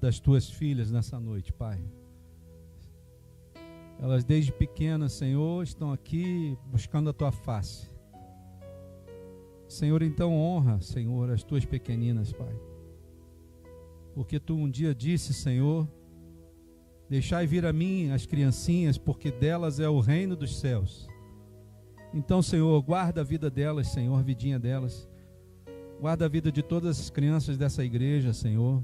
das tuas filhas nessa noite, Pai. Elas desde pequenas, Senhor, estão aqui buscando a tua face. Senhor, então honra, Senhor, as tuas pequeninas, Pai. Porque tu um dia disse, Senhor, deixai vir a mim as criancinhas, porque delas é o reino dos céus. Então, Senhor, guarda a vida delas, Senhor, a vidinha delas. Guarda a vida de todas as crianças dessa igreja, Senhor.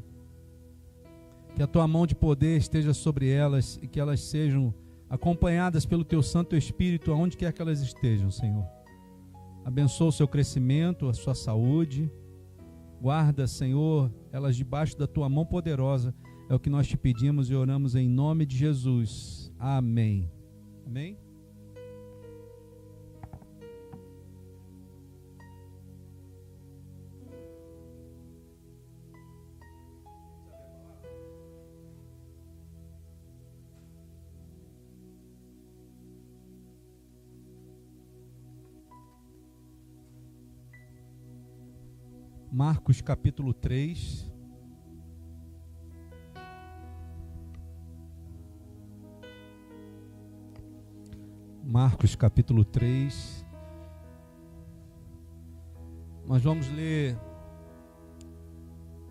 Que a tua mão de poder esteja sobre elas e que elas sejam acompanhadas pelo teu Santo Espírito aonde quer que elas estejam, Senhor. Abençoa o seu crescimento, a sua saúde. Guarda, Senhor, elas debaixo da tua mão poderosa. É o que nós te pedimos e oramos em nome de Jesus. Amém. Amém? Marcos capítulo 3. Marcos capítulo 3. Nós vamos ler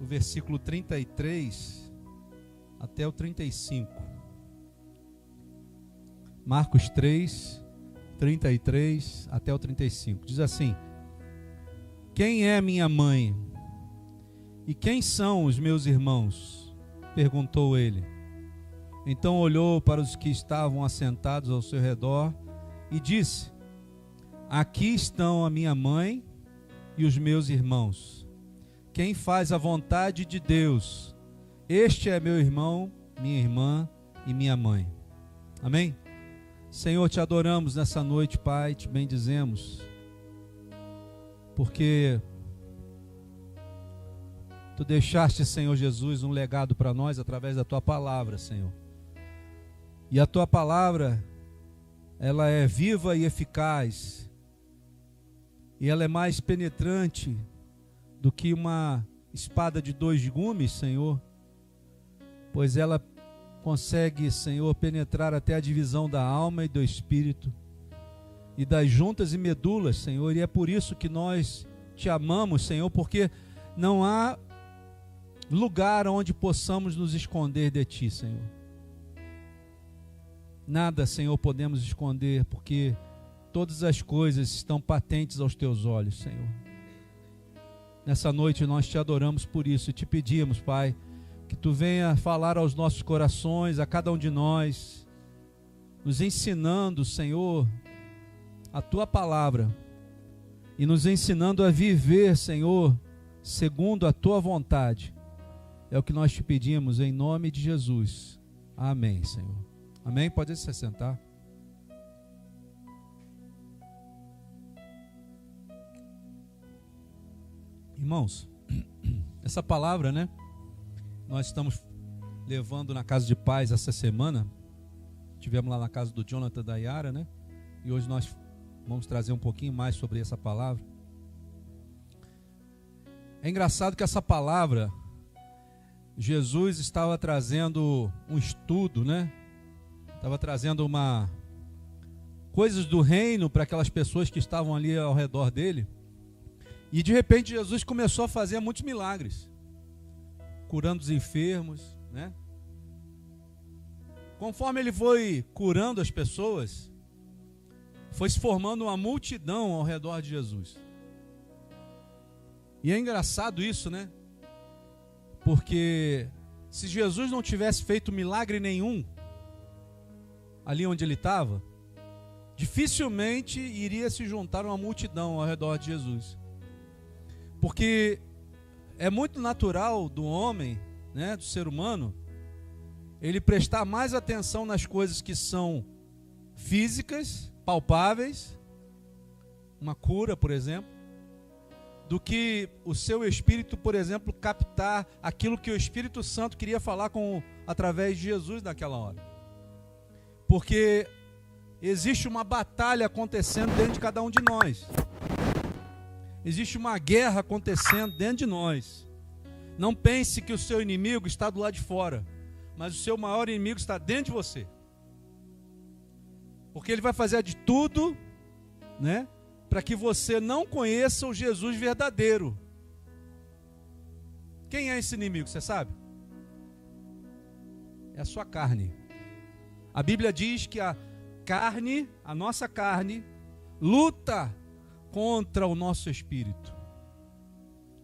o versículo 33 até o 35. Marcos 3, 33 até o 35. Diz assim: Quem é minha mãe? E quem são os meus irmãos? Perguntou ele. Então olhou para os que estavam assentados ao seu redor e disse: Aqui estão a minha mãe e os meus irmãos. Quem faz a vontade de Deus, este é meu irmão, minha irmã e minha mãe. Amém? Senhor, te adoramos nessa noite, Pai, te bendizemos, porque tu deixaste, Senhor Jesus, um legado para nós através da tua palavra, Senhor. E a tua palavra, ela é viva e eficaz, e ela é mais penetrante do que uma espada de dois gumes, Senhor, pois ela consegue, Senhor, penetrar até a divisão da alma e do espírito, e das juntas e medulas, Senhor, e é por isso que nós te amamos, Senhor, porque não há lugar onde possamos nos esconder de ti, Senhor. Nada, Senhor, podemos esconder, porque todas as coisas estão patentes aos teus olhos, Senhor. Nessa noite nós te adoramos por isso e te pedimos, Pai, que tu venha falar aos nossos corações, a cada um de nós, nos ensinando, Senhor, a tua palavra e nos ensinando a viver, Senhor, segundo a tua vontade. É o que nós te pedimos em nome de Jesus. Amém, Senhor. Amém? Pode se sentar. Irmãos, essa palavra, né? Nós estamos levando na Casa de Paz essa semana. Tivemos lá na casa do Jonathan da Yara, né? E hoje nós vamos trazer um pouquinho mais sobre essa palavra. É engraçado que essa palavra, Jesus estava trazendo um estudo, né? Estava trazendo coisas do reino para aquelas pessoas que estavam ali ao redor dele. E de repente Jesus começou a fazer muitos milagres, curando os enfermos, né? Conforme ele foi curando as pessoas, foi se formando uma multidão ao redor de Jesus. E é engraçado isso, né? Porque se Jesus não tivesse feito milagre nenhum ali onde ele estava, dificilmente iria se juntar uma multidão ao redor de Jesus. Porque é muito natural do homem, né, do ser humano, ele prestar mais atenção nas coisas que são físicas, palpáveis, uma cura, por exemplo, do que o seu espírito, por exemplo, captar aquilo que o Espírito Santo queria falar através de Jesus naquela hora. Porque existe uma batalha acontecendo dentro de cada um de nós. Existe uma guerra acontecendo dentro de nós. Não pense que o seu inimigo está do lado de fora, mas o seu maior inimigo está dentro de você. Porque ele vai fazer de tudo, né, para que você não conheça o Jesus verdadeiro. Quem é esse inimigo, você sabe? É a sua carne. A Bíblia diz que a carne, a nossa carne, luta contra o nosso espírito.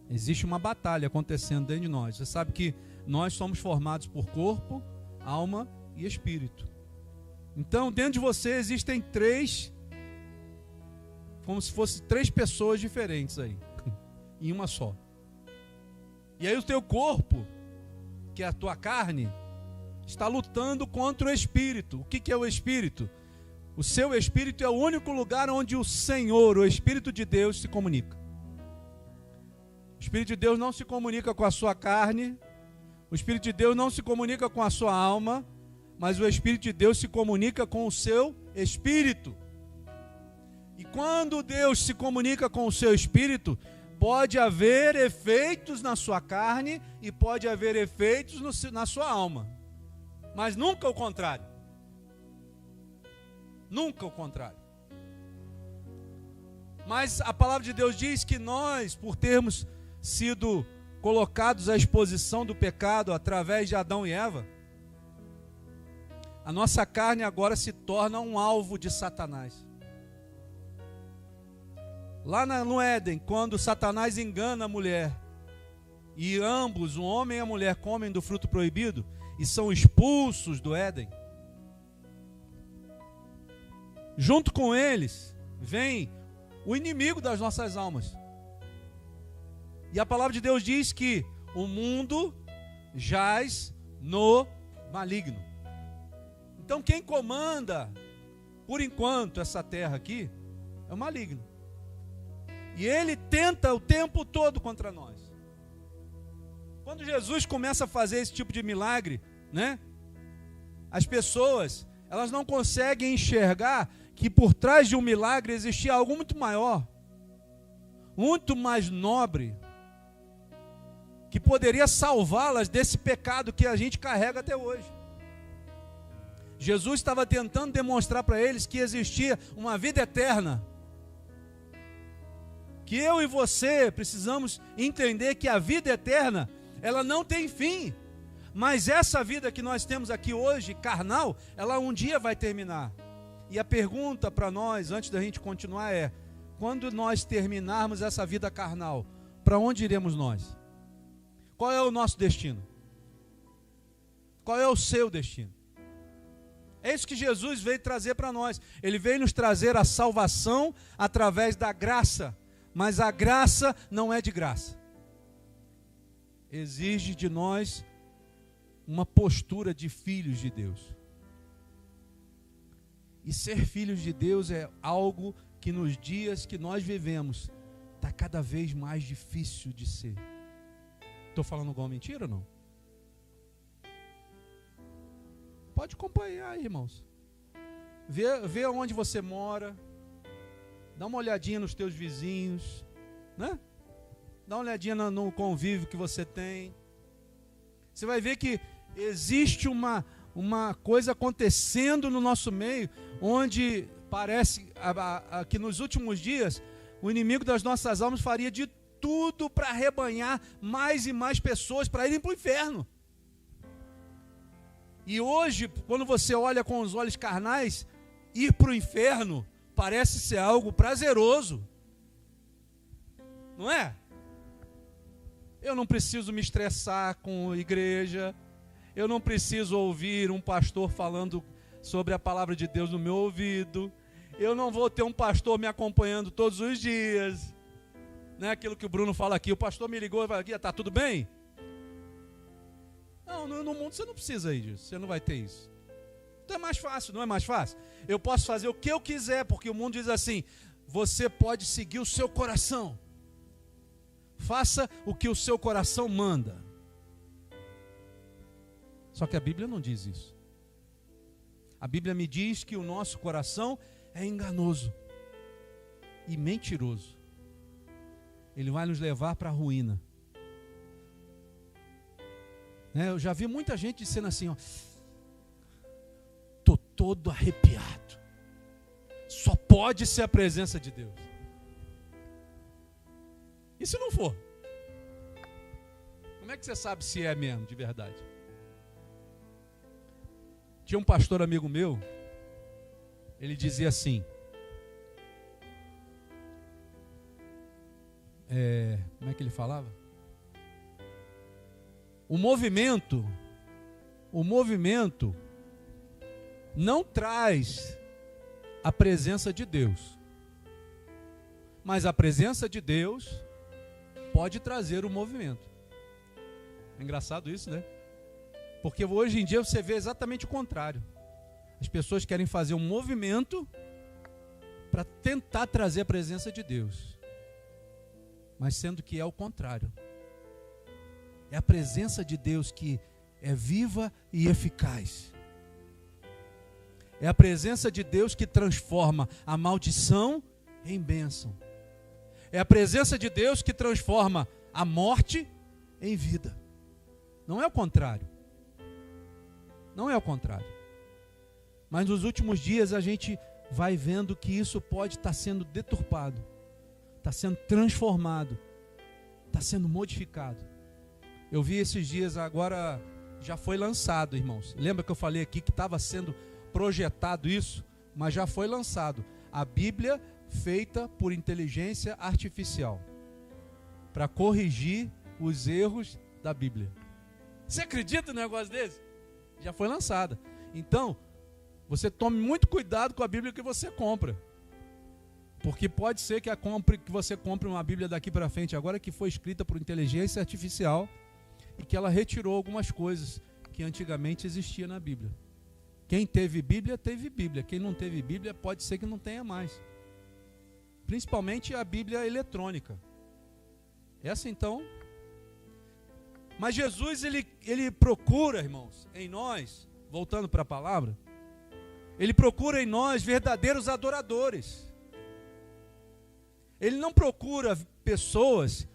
Existe uma batalha acontecendo dentro de nós. Você sabe que nós somos formados por corpo, alma e espírito. Então, dentro de você existem três, como se fossem três pessoas diferentes aí, em uma só. E aí o teu corpo, que é a tua carne, está lutando contra o espírito. O que é o espírito? O seu espírito é o único lugar onde o Senhor, o Espírito de Deus, se comunica. O Espírito de Deus não se comunica com a sua carne, o Espírito de Deus não se comunica com a sua alma, mas o Espírito de Deus se comunica com o seu espírito. E quando Deus se comunica com o seu espírito, pode haver efeitos na sua carne e pode haver efeitos na sua alma, mas nunca o contrário. Nunca o contrário. Mas a palavra de Deus diz que nós, por termos sido colocados à exposição do pecado através de Adão e Eva, a nossa carne agora se torna um alvo de Satanás. Lá no Éden, quando Satanás engana a mulher, e ambos, o homem e a mulher, comem do fruto proibido e são expulsos do Éden, junto com eles vem o inimigo das nossas almas. E a palavra de Deus diz que o mundo jaz no maligno. Então quem comanda, por enquanto, essa terra aqui, é o maligno. E ele tenta o tempo todo contra nós. Quando Jesus começa a fazer esse tipo de milagre, né? As pessoas, elas não conseguem enxergar que por trás de um milagre existia algo muito maior, muito mais nobre, que poderia salvá-las desse pecado que a gente carrega até hoje. Jesus estava tentando demonstrar para eles que existia uma vida eterna, que eu e você precisamos entender que a vida eterna, ela não tem fim, mas essa vida que nós temos aqui hoje, carnal, ela um dia vai terminar. E a pergunta para nós, antes da gente continuar, é: quando nós terminarmos essa vida carnal, para onde iremos nós? Qual é o nosso destino? Qual é o seu destino? É isso que Jesus veio trazer para nós. Ele veio nos trazer a salvação através da graça, mas a graça não é de graça. Exige de nós uma postura de filhos de Deus. E ser filhos de Deus é algo que nos dias que nós vivemos está cada vez mais difícil de ser. Estou falando alguma mentira ou não? Pode acompanhar aí, irmãos. Vê onde você mora. Dá uma olhadinha nos teus vizinhos, né? Dá uma olhadinha no convívio que você tem. Você vai ver que existe uma coisa acontecendo no nosso meio, onde parece que nos últimos dias o inimigo das nossas almas faria de tudo para arrebanhar mais e mais pessoas para irem para o inferno. E hoje, quando você olha com os olhos carnais, ir para o inferno parece ser algo prazeroso, não é? Eu não preciso me estressar com a igreja, eu não preciso ouvir um pastor falando sobre a palavra de Deus no meu ouvido, eu não vou ter um pastor me acompanhando todos os dias, não é aquilo que o Bruno fala aqui, o pastor me ligou e falou aqui, está tudo bem? Não, no mundo você não precisa disso, você não vai ter isso. Então é mais fácil, não é mais fácil? Eu posso fazer o que eu quiser, porque o mundo diz assim, você pode seguir o seu coração. Faça o que o seu coração manda. Só que a Bíblia não diz isso. A Bíblia me diz que o nosso coração é enganoso e mentiroso. Ele vai nos levar para a ruína. né? Eu já vi muita gente dizendo assim, ó, tô todo arrepiado. Só pode ser a presença de Deus. E se não for? Como é que você sabe se é mesmo, de verdade? Tinha um pastor amigo meu, ele dizia assim, como é que ele falava? O movimento não traz a presença de Deus, mas a presença de Deus pode trazer o movimento. É engraçado isso, né? Porque hoje em dia você vê exatamente o contrário. As pessoas querem fazer um movimento para tentar trazer a presença de Deus, mas sendo que é o contrário. É a presença de Deus que é viva e eficaz. É a presença de Deus que transforma a maldição em bênção. É a presença de Deus que transforma a morte em vida. Não é o contrário. Não é o contrário. Mas nos últimos dias a gente vai vendo que isso pode estar sendo deturpado, está sendo transformado, está sendo modificado. Eu vi esses dias, agora já foi lançado, irmãos. Lembra que eu falei aqui que estava sendo projetado isso? Mas já foi lançado. A Bíblia feita por inteligência artificial, para corrigir os erros da Bíblia. Você acredita num negócio desse? Já foi lançada. Então, você tome muito cuidado com a Bíblia que você compra. Porque pode ser que você compre uma Bíblia daqui para frente, agora que foi escrita por inteligência artificial, e que ela retirou algumas coisas que antigamente existia na Bíblia. Quem teve Bíblia, teve Bíblia. Quem não teve Bíblia, pode ser que não tenha mais. Principalmente a Bíblia eletrônica. Essa então... Mas Jesus, ele procura, irmãos, em nós, voltando para a palavra, ele procura em nós verdadeiros adoradores. Ele não procura pessoas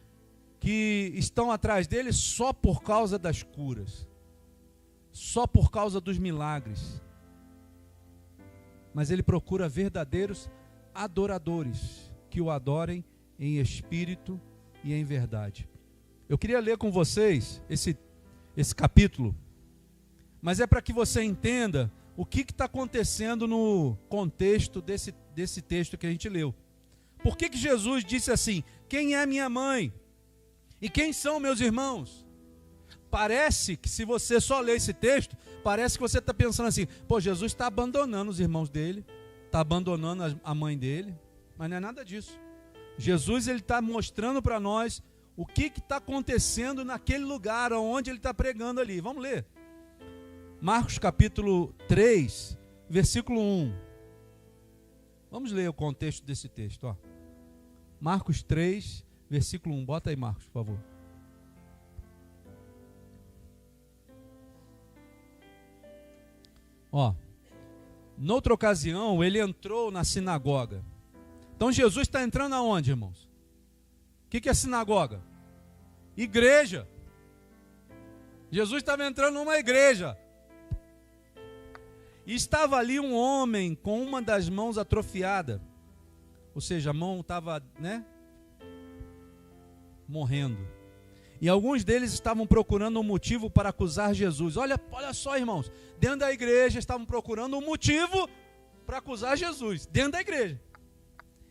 que estão atrás dele só por causa das curas, só por causa dos milagres. Mas ele procura verdadeiros adoradores, que o adorem em espírito e em verdade. Eu queria ler com vocês esse capítulo, mas é para que você entenda o que está acontecendo no contexto desse texto que a gente leu. Por que Jesus disse assim, quem é minha mãe? E quem são meus irmãos? Parece que se você só ler esse texto, parece que você está pensando assim, pô, Jesus está abandonando os irmãos dele, está abandonando a mãe dele, mas não é nada disso. Jesus está mostrando para nós o que está acontecendo naquele lugar onde ele está pregando ali. Vamos ler. Marcos capítulo 3, versículo 1. Vamos ler o contexto desse texto. Ó. Marcos 3, versículo 1. Bota aí, Marcos, por favor. Ó, noutra ocasião, ele entrou na sinagoga. Então Jesus está entrando aonde, irmãos? O que é sinagoga? Igreja. Jesus estava entrando numa igreja. E estava ali um homem com uma das mãos atrofiada. Ou seja, a mão estava, morrendo. E alguns deles estavam procurando um motivo para acusar Jesus. Olha só, irmãos. Dentro da igreja estavam procurando um motivo para acusar Jesus. Dentro da igreja.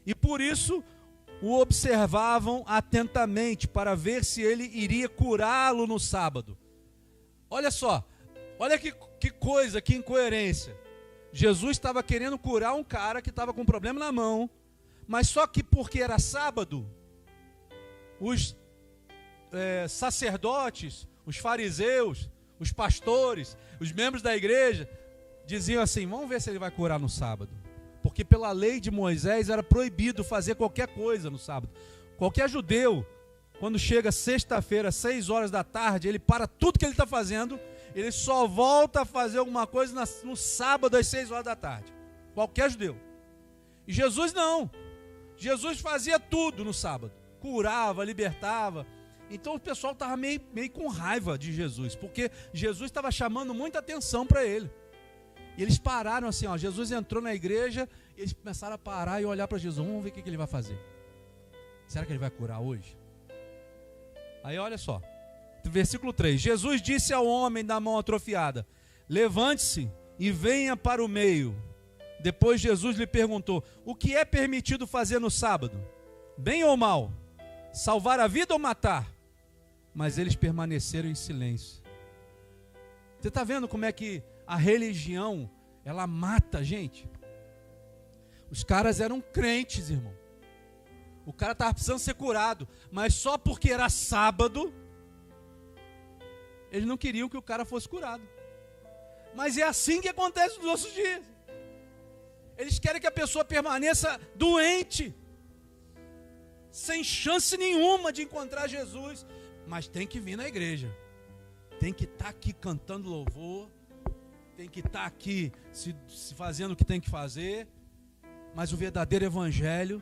E por isso o observavam atentamente para ver se ele iria curá-lo no sábado. Olha só, olha que coisa, que incoerência. Jesus estava querendo curar um cara que estava com um problema na mão, mas só que porque era sábado, os sacerdotes, os fariseus, os pastores, os membros da igreja, diziam assim, vamos ver se ele vai curar no sábado. Porque pela lei de Moisés era proibido fazer qualquer coisa no sábado. Qualquer judeu, quando chega sexta-feira, 6 horas da tarde, ele para tudo que ele está fazendo, ele só volta a fazer alguma coisa no sábado às 6 horas da tarde. Qualquer judeu. E Jesus não. Jesus fazia tudo no sábado. Curava, libertava. Então o pessoal estava meio com raiva de Jesus, porque Jesus estava chamando muita atenção para ele. E eles pararam assim, ó, Jesus entrou na igreja, e eles começaram a parar e olhar para Jesus. Vamos ver o que ele vai fazer. Será que ele vai curar hoje? Aí olha só, versículo 3. Jesus disse ao homem da mão atrofiada: levante-se e venha para o meio. Depois Jesus lhe perguntou: o que é permitido fazer no sábado? Bem ou mal? Salvar a vida ou matar? Mas eles permaneceram em silêncio. Você está vendo como é que a religião, ela mata a gente? Os caras eram crentes, irmão. O cara estava precisando ser curado, mas só porque era sábado, eles não queriam que o cara fosse curado. Mas é assim que acontece nos nossos dias. Eles querem que a pessoa permaneça doente, sem chance nenhuma de encontrar Jesus, mas tem que vir na igreja, tem que estar aqui cantando louvor, tem que estar aqui se fazendo o que tem que fazer. Mas o verdadeiro evangelho,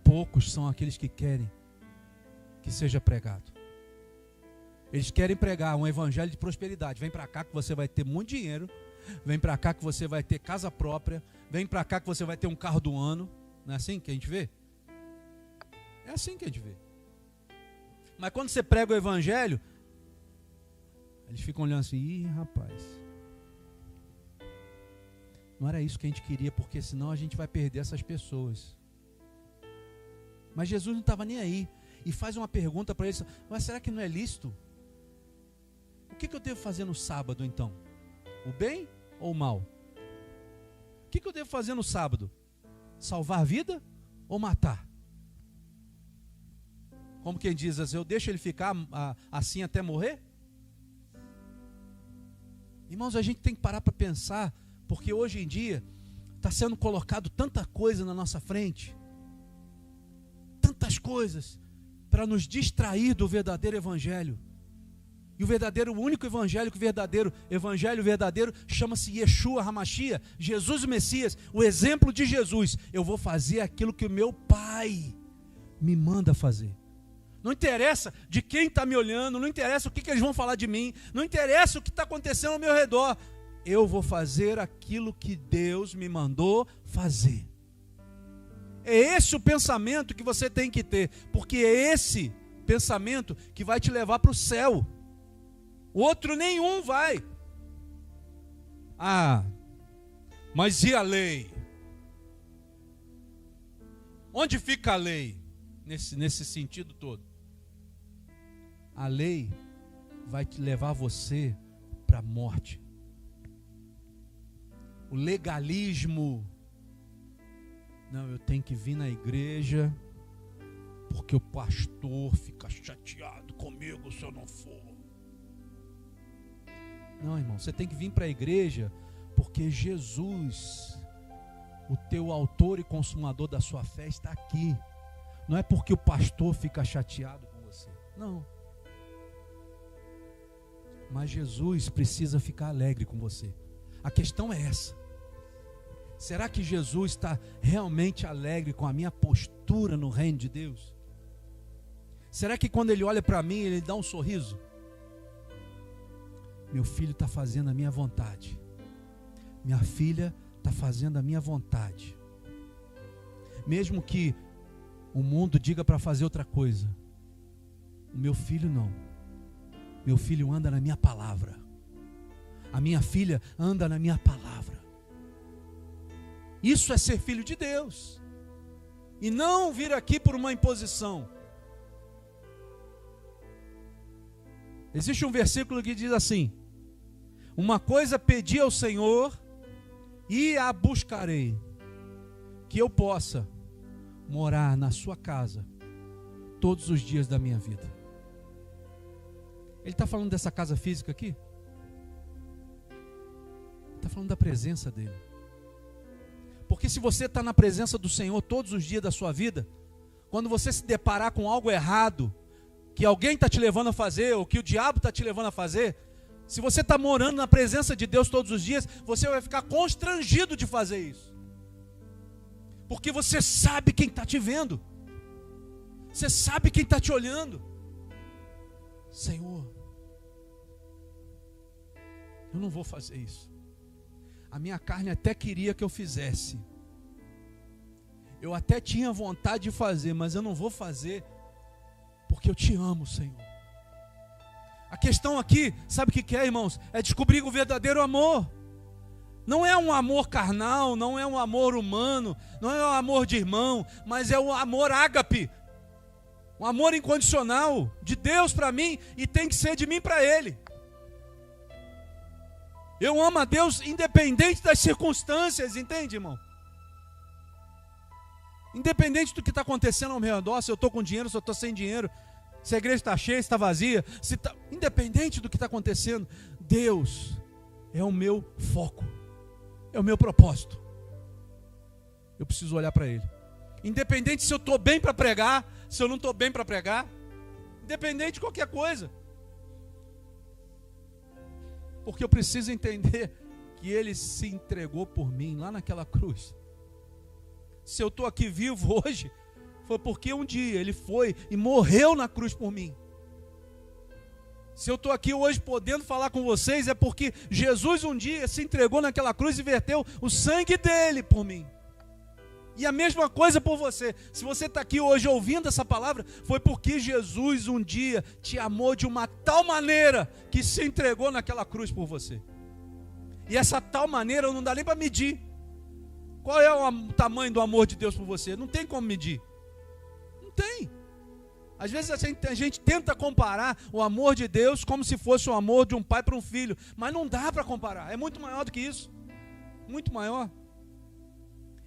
poucos são aqueles que querem que seja pregado. Eles querem pregar um evangelho de prosperidade. Vem para cá que você vai ter muito dinheiro, vem para cá que você vai ter casa própria, vem para cá que você vai ter um carro do ano. Não é assim que a gente vê? É assim que a gente vê. Mas quando você prega o evangelho, eles ficam olhando assim: ih, rapaz, não era isso que a gente queria, porque senão a gente vai perder essas pessoas. Mas Jesus não estava nem aí. E faz uma pergunta para eles: mas será que não é lícito? O que eu devo fazer no sábado então? O bem ou o mal? O que eu devo fazer no sábado? Salvar a vida ou matar? Como quem diz assim, eu deixo ele ficar assim até morrer? Irmãos, a gente tem que parar para pensar, porque hoje em dia está sendo colocado tanta coisa na nossa frente, tantas coisas para nos distrair do verdadeiro evangelho. E o único evangelho, evangelho verdadeiro, chama-se Yeshua HaMashiach, Jesus o Messias, o exemplo de Jesus. Eu vou fazer aquilo que o meu Pai me manda fazer. Não interessa de quem está me olhando, não interessa o que eles vão falar de mim, não interessa o que está acontecendo ao meu redor. Eu vou fazer aquilo que Deus me mandou fazer. É esse o pensamento que você tem que ter, porque é esse pensamento que vai te levar para o céu. Outro nenhum vai. Ah, mas e a lei? Onde fica a lei nesse sentido todo? A lei vai te levar você para a morte. O legalismo: não, eu tenho que vir na igreja porque o pastor fica chateado comigo se eu não for. Não, irmão, você tem que vir para a igreja porque Jesus, o teu autor e consumador da sua fé, está aqui. Não é porque o pastor fica chateado com você, não. Mas Jesus precisa ficar alegre com você. A questão é essa: será que Jesus está realmente alegre com a minha postura no reino de Deus? Será que quando Ele olha para mim, Ele dá um sorriso? Meu filho está fazendo a minha vontade, minha filha está fazendo a minha vontade. Mesmo que o mundo diga para fazer outra coisa, o meu filho não. Meu filho anda na minha palavra. A minha filha anda na minha palavra. Isso é ser filho de Deus. E não vir aqui por uma imposição. Existe um versículo que diz assim: uma coisa pedi ao Senhor e a buscarei, que eu possa morar na sua casa todos os dias da minha vida. Ele está falando dessa casa física aqui? Está falando da presença dele. Porque se você está na presença do Senhor todos os dias da sua vida, quando você se deparar com algo errado, que alguém está te levando a fazer, ou que o diabo está te levando a fazer, se você está morando na presença de Deus todos os dias, você vai ficar constrangido de fazer isso. Porque você sabe quem está te vendo. Você sabe quem está te olhando. Senhor, eu não vou fazer isso. A minha carne até queria que eu fizesse. Eu até tinha vontade de fazer, mas eu não vou fazer porque eu te amo, Senhor. A questão aqui, sabe o que é, irmãos? É descobrir o verdadeiro amor. Não é um amor carnal, não é um amor humano, não é um amor de irmão, mas é o amor ágape. Um amor incondicional de Deus para mim e tem que ser de mim para Ele. Eu amo a Deus independente das circunstâncias, entende, irmão? Independente do que está acontecendo ao meu redor, se eu estou com dinheiro, se eu estou sem dinheiro, se a igreja está cheia, se está vazia, independente do que está acontecendo, Deus é o meu foco, é o meu propósito. Eu preciso olhar para Ele. Independente se eu estou bem para pregar, se eu não estou bem para pregar, independente de qualquer coisa. Porque eu preciso entender que Ele se entregou por mim lá naquela cruz. Se eu estou aqui vivo hoje, foi porque um dia Ele foi e morreu na cruz por mim. Se eu estou aqui hoje podendo falar com vocês, é porque Jesus um dia se entregou naquela cruz e verteu o sangue dele por mim. E a mesma coisa por você. Se você está aqui hoje ouvindo essa palavra, foi porque Jesus um dia te amou de uma tal maneira que se entregou naquela cruz por você. E essa tal maneira não dá nem para medir. Qual é o tamanho do amor de Deus por você? Não tem como medir. Não tem. Às vezes a gente tenta comparar o amor de Deus como se fosse o amor de um pai para um filho. Mas não dá para comparar. É muito maior do que isso. Muito maior.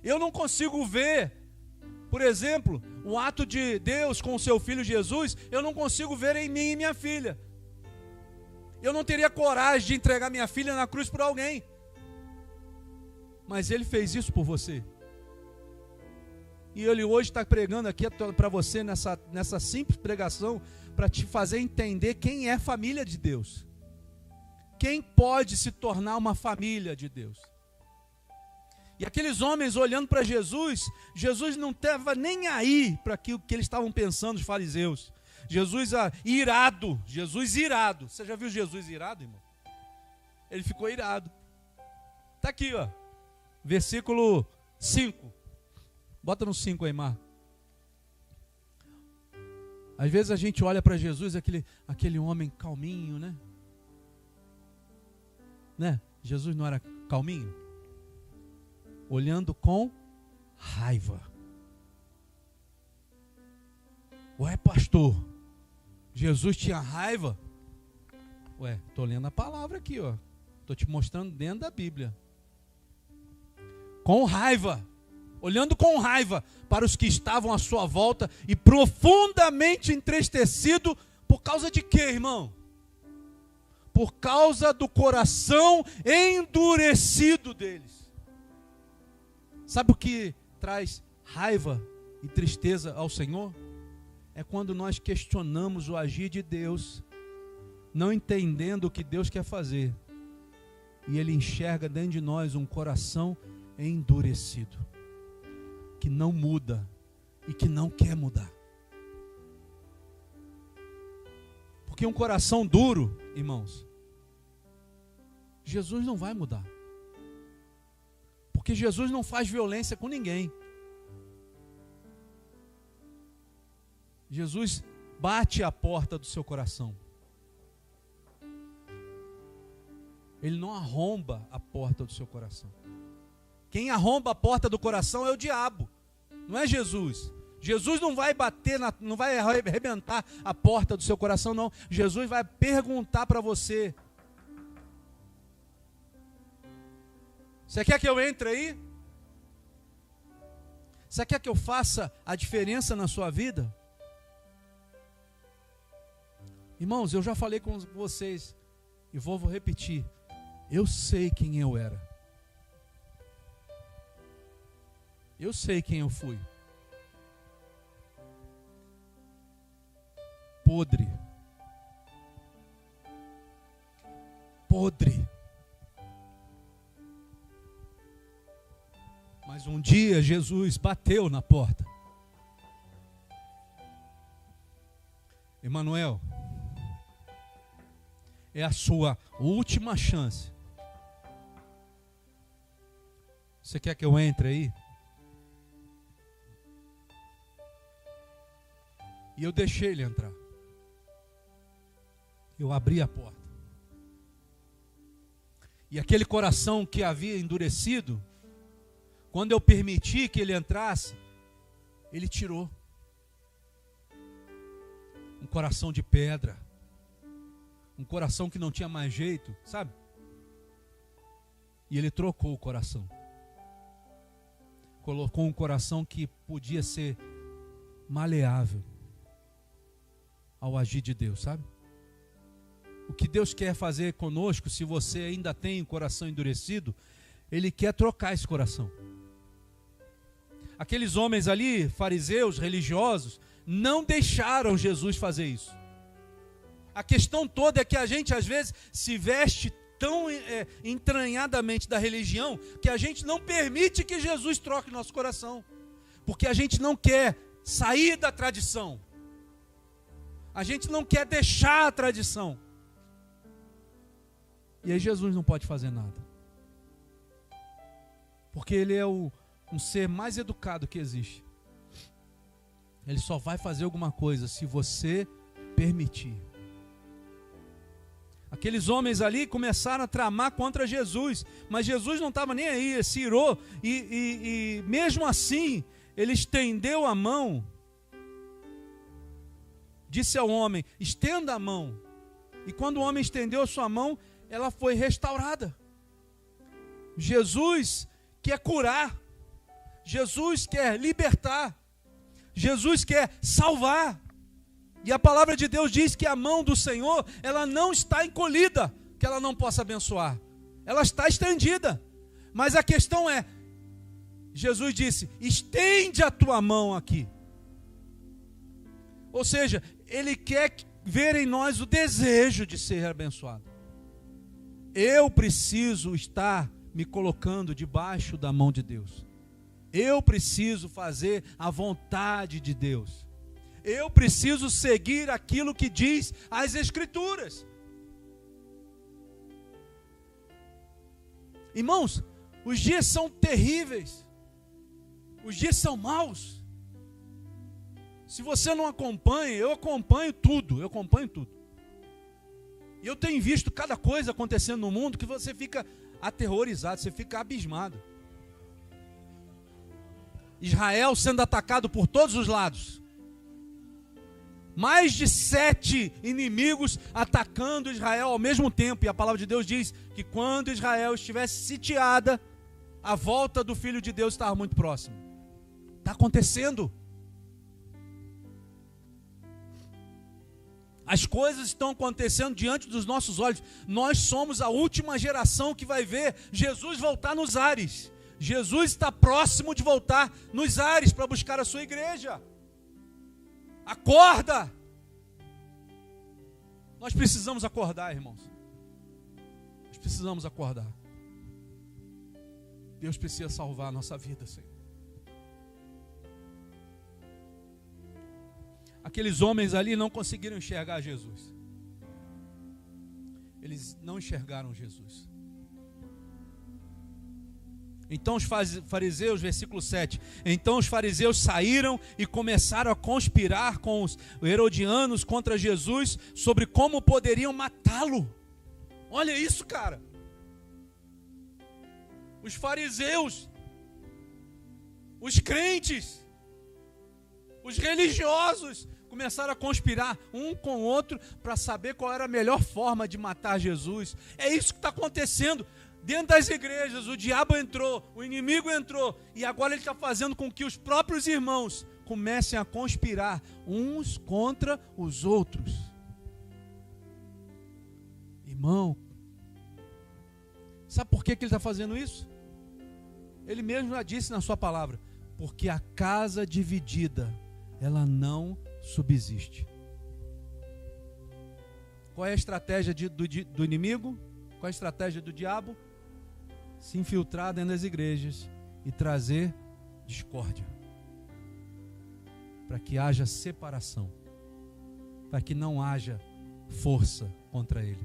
Eu não consigo ver, por exemplo, o ato de Deus com o seu filho Jesus. Eu não consigo ver em mim e minha filha. Eu não teria coragem de entregar minha filha na cruz por alguém. Mas Ele fez isso por você. E Ele hoje está pregando aqui para você nessa simples pregação, para te fazer entender quem é família de Deus. Quem pode se tornar uma família de Deus. E aqueles homens olhando para Jesus, Jesus não estava nem aí para aquilo que eles estavam pensando, os fariseus. Jesus irado. Você já viu Jesus irado, irmão? Ele ficou irado. Está aqui, ó. Versículo 5. Bota no 5 aí, Mar. Às vezes a gente olha para Jesus, aquele homem calminho, né? Jesus não era calminho? Olhando com raiva. Ué, pastor, Jesus tinha raiva? Ué, estou lendo a palavra aqui, ó. Estou te mostrando dentro da Bíblia. Com raiva, olhando com raiva para os que estavam à sua volta e profundamente entristecido, por causa de quê, irmão? Por causa do coração endurecido deles. Sabe o que traz raiva e tristeza ao Senhor? É quando nós questionamos o agir de Deus, não entendendo o que Deus quer fazer, e Ele enxerga dentro de nós um coração endurecido, que não muda e que não quer mudar. Porque um coração duro, irmãos, Jesus não vai mudar. Porque Jesus não faz violência com ninguém. Jesus bate a porta do seu coração. Ele não arromba a porta do seu coração. Quem arromba a porta do coração é o diabo, não é Jesus. Jesus não vai bater, não vai arrebentar a porta do seu coração, não. Jesus vai perguntar para você: você quer que eu entre aí? Você quer que eu faça a diferença na sua vida? Irmãos, eu já falei com vocês e vou repetir. Eu sei quem eu era. Eu sei quem eu fui. Podre. Mas um dia Jesus bateu na porta. Emanuel, é a sua última chance. Você quer que eu entre aí? E eu deixei ele entrar. Eu abri a porta. E aquele coração que havia endurecido, quando eu permiti que ele entrasse, ele tirou. Um coração de pedra. Um coração que não tinha mais jeito, sabe? E ele trocou o coração. Colocou um coração que podia ser maleável ao agir de Deus, sabe? O que Deus quer fazer conosco, se você ainda tem um coração endurecido, Ele quer trocar esse coração. Aqueles homens ali, fariseus, religiosos, não deixaram Jesus fazer isso. A questão toda é que a gente às vezes se veste tão entranhadamente da religião que a gente não permite que Jesus troque nosso coração. Porque a gente não quer sair da tradição. A gente não quer deixar a tradição. E aí Jesus não pode fazer nada. Porque ele é um ser mais educado que existe. Ele só vai fazer alguma coisa se você permitir. Aqueles homens ali começaram a tramar contra Jesus, mas Jesus não estava nem aí, se irou, e mesmo assim, ele estendeu a mão, disse ao homem, estenda a mão, e quando o homem estendeu a sua mão, ela foi restaurada. Jesus quer curar, Jesus quer libertar, Jesus quer salvar. E a palavra de Deus diz que a mão do Senhor, ela não está encolhida, que ela não possa abençoar. Ela está estendida. Mas a questão é, Jesus disse, estende a tua mão aqui. Ou seja, Ele quer ver em nós o desejo de ser abençoado. Eu preciso estar me colocando debaixo da mão de Deus. Eu preciso fazer a vontade de Deus. Eu preciso seguir aquilo que diz as Escrituras. Irmãos, os dias são terríveis. Os dias são maus. Se você não acompanha, eu acompanho tudo. E eu tenho visto cada coisa acontecendo no mundo que você fica aterrorizado, você fica abismado. Israel sendo atacado por todos os lados. Mais de 7 inimigos atacando Israel ao mesmo tempo. E a palavra de Deus diz que quando Israel estivesse sitiada, a volta do Filho de Deus estava muito próxima. Está acontecendo. As coisas estão acontecendo diante dos nossos olhos. Nós somos a última geração que vai ver Jesus voltar nos ares. Jesus está próximo de voltar nos ares para buscar a sua igreja. Acorda! Nós precisamos acordar, irmãos. Nós precisamos acordar. Deus precisa salvar a nossa vida, Senhor. Aqueles homens ali não conseguiram enxergar Jesus. Eles não enxergaram Jesus. Então os fariseus, versículo 7, então os fariseus saíram e começaram a conspirar com os herodianos contra Jesus sobre como poderiam matá-lo. Olha isso, cara. Os fariseus, os crentes, os religiosos começaram a conspirar um com o outro para saber qual era a melhor forma de matar Jesus. É isso que está acontecendo. Dentro das igrejas, o diabo entrou, o inimigo entrou, e agora ele está fazendo com que os próprios irmãos comecem a conspirar uns contra os outros. Irmão, sabe por que ele está fazendo isso? Ele mesmo já disse na sua palavra, porque a casa dividida, ela não subsiste. Qual é a estratégia do inimigo? Qual é a estratégia do diabo? Se infiltrar dentro das igrejas e trazer discórdia, para que haja separação, para que não haja força contra ele.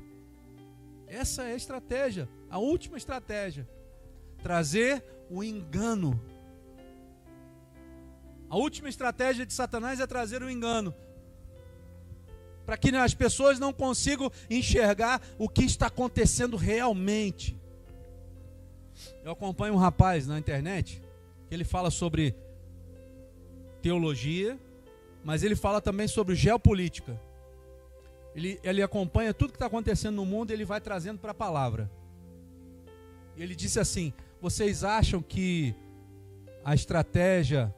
Essa é a estratégia, a última estratégia. Trazer o engano. A última estratégia de Satanás é trazer o engano, para que as pessoas não consigam enxergar o que está acontecendo realmente. Eu acompanho um rapaz na internet, que ele fala sobre teologia, mas ele fala também sobre geopolítica. Ele acompanha tudo que está acontecendo no mundo e ele vai trazendo para a palavra. Ele disse assim: vocês acham que a estratégia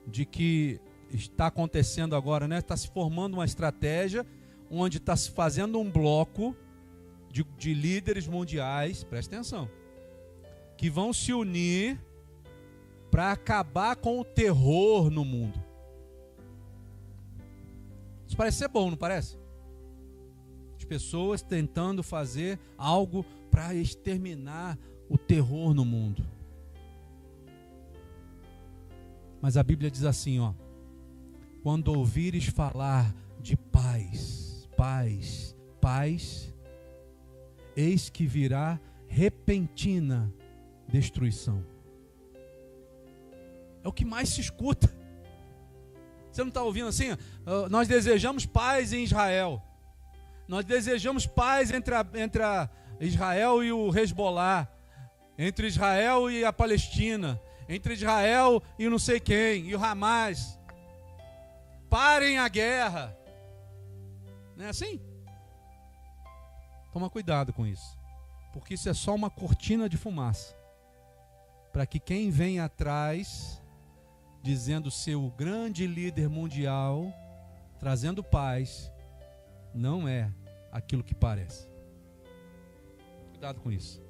de que está acontecendo agora, né? Está se formando uma estratégia onde está se fazendo um bloco de líderes mundiais, presta atenção, que vão se unir para acabar com o terror no mundo. Isso parece ser bom, não parece? As pessoas tentando fazer algo para exterminar o terror no mundo. Mas a Bíblia diz assim, ó: quando ouvires falar de paz, paz, paz, eis que virá repentina destruição. É o que mais se escuta. Você não está ouvindo assim? Nós desejamos paz em Israel. Nós desejamos paz entre Israel e o Hezbollah, entre Israel e a Palestina, entre Israel e não sei quem, e o Hamas. Parem a guerra. Não é assim? Toma cuidado com isso, porque isso é só uma cortina de fumaça, para que quem vem atrás, dizendo ser o grande líder mundial, trazendo paz, não é aquilo que parece. Cuidado com isso.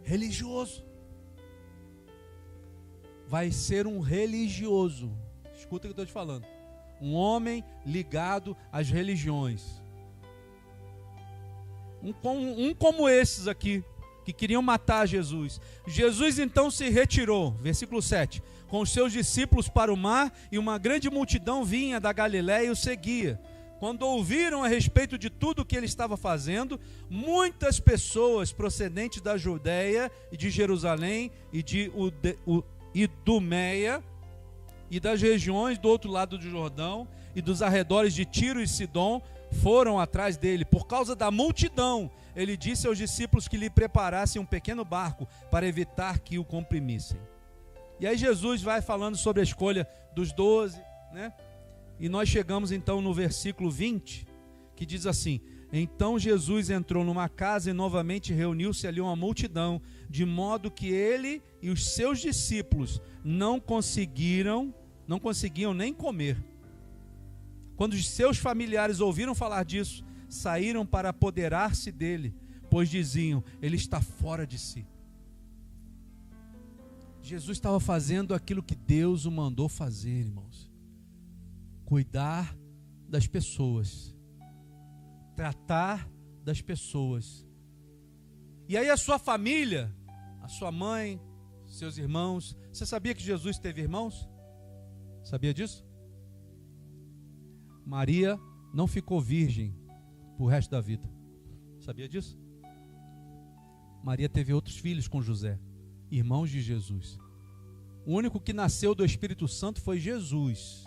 Religioso. Vai ser um religioso. Escuta o que eu estou te falando. Um homem ligado às religiões. Um como esses aqui, que queriam matar Jesus. Jesus então se retirou, versículo 7, com os seus discípulos para o mar, e uma grande multidão vinha da Galiléia e o seguia. Quando ouviram a respeito de tudo o que ele estava fazendo, muitas pessoas procedentes da Judeia e de Jerusalém e de Idumeia e das regiões do outro lado do Jordão e dos arredores de Tiro e Sidom foram atrás dele. Por causa da multidão, ele disse aos discípulos que lhe preparassem um pequeno barco para evitar que o comprimissem. E aí Jesus vai falando sobre a escolha dos 12, né? E nós chegamos então no versículo 20, que diz assim: então Jesus entrou numa casa e novamente reuniu-se ali uma multidão, de modo que ele e os seus discípulos não conseguiam nem comer. Quando os seus familiares ouviram falar disso, saíram para apoderar-se dele, pois diziam: ele está fora de si. Jesus estava fazendo aquilo que Deus o mandou fazer, irmãos. Cuidar das pessoas, tratar das pessoas. E aí a sua família, a sua mãe, seus irmãos. Você sabia que Jesus teve irmãos? Sabia disso? Maria não ficou virgem pro resto da vida. Sabia disso? Maria teve outros filhos com José, irmãos de Jesus. O único que nasceu do Espírito Santo foi Jesus.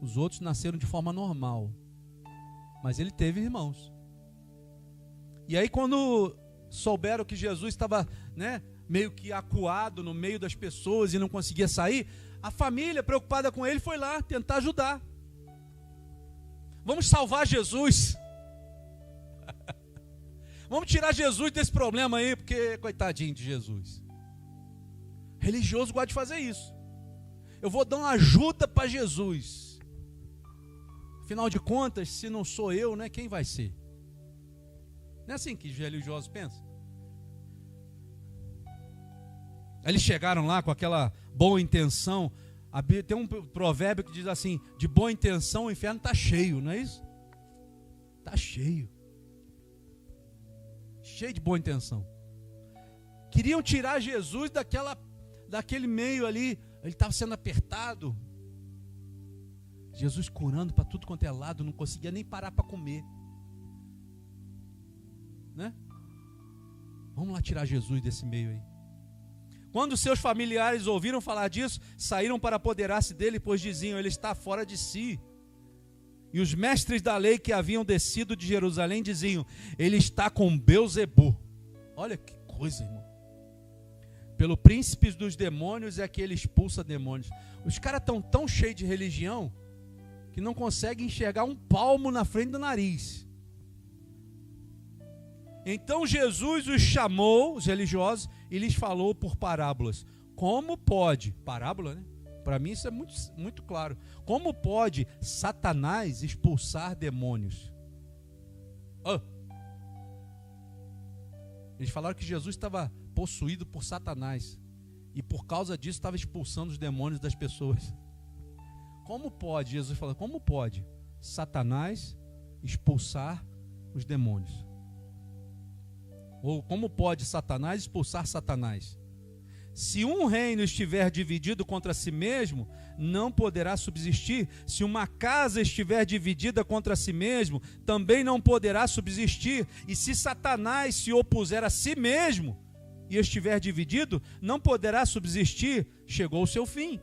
Os outros nasceram de forma normal. Mas ele teve irmãos. E aí quando souberam que Jesus estava, meio que acuado no meio das pessoas e não conseguia sair, a família, preocupada com ele, foi lá tentar ajudar. Vamos salvar Jesus. Vamos tirar Jesus desse problema aí, porque coitadinho de Jesus. Religioso gosta de fazer isso. Eu vou dar uma ajuda para Jesus. Afinal de contas, se não sou eu, quem vai ser? Não é assim que os religiosos pensam? Eles chegaram lá com aquela boa intenção. Tem um provérbio que diz assim: de boa intenção o inferno está cheio, não é isso? Está cheio. Cheio de boa intenção. Queriam tirar Jesus daquele meio ali. Ele estava sendo apertado. Jesus curando para tudo quanto é lado, não conseguia nem parar para comer. Vamos lá tirar Jesus desse meio aí. Quando seus familiares ouviram falar disso, saíram para apoderar-se dele, pois diziam, ele está fora de si. E os mestres da lei que haviam descido de Jerusalém diziam, ele está com Belzebu. Olha que coisa, irmão. Pelo príncipe dos demônios é que ele expulsa demônios. Os caras estão tão cheios de religião que não conseguem enxergar um palmo na frente do nariz. Então Jesus os chamou, os religiosos, e lhes falou por parábolas. Como pode? Parábola, né? Para mim isso é muito claro. Como pode Satanás expulsar demônios? Eles falaram que Jesus estava possuído por Satanás. E por causa disso estava expulsando os demônios das pessoas. Como pode, Jesus falou, como pode Satanás expulsar os demônios? Ou como pode Satanás expulsar Satanás? Se um reino estiver dividido contra si mesmo, não poderá subsistir. Se uma casa estiver dividida contra si mesmo, também não poderá subsistir. E se Satanás se opuser a si mesmo e estiver dividido, não poderá subsistir. Chegou o seu fim.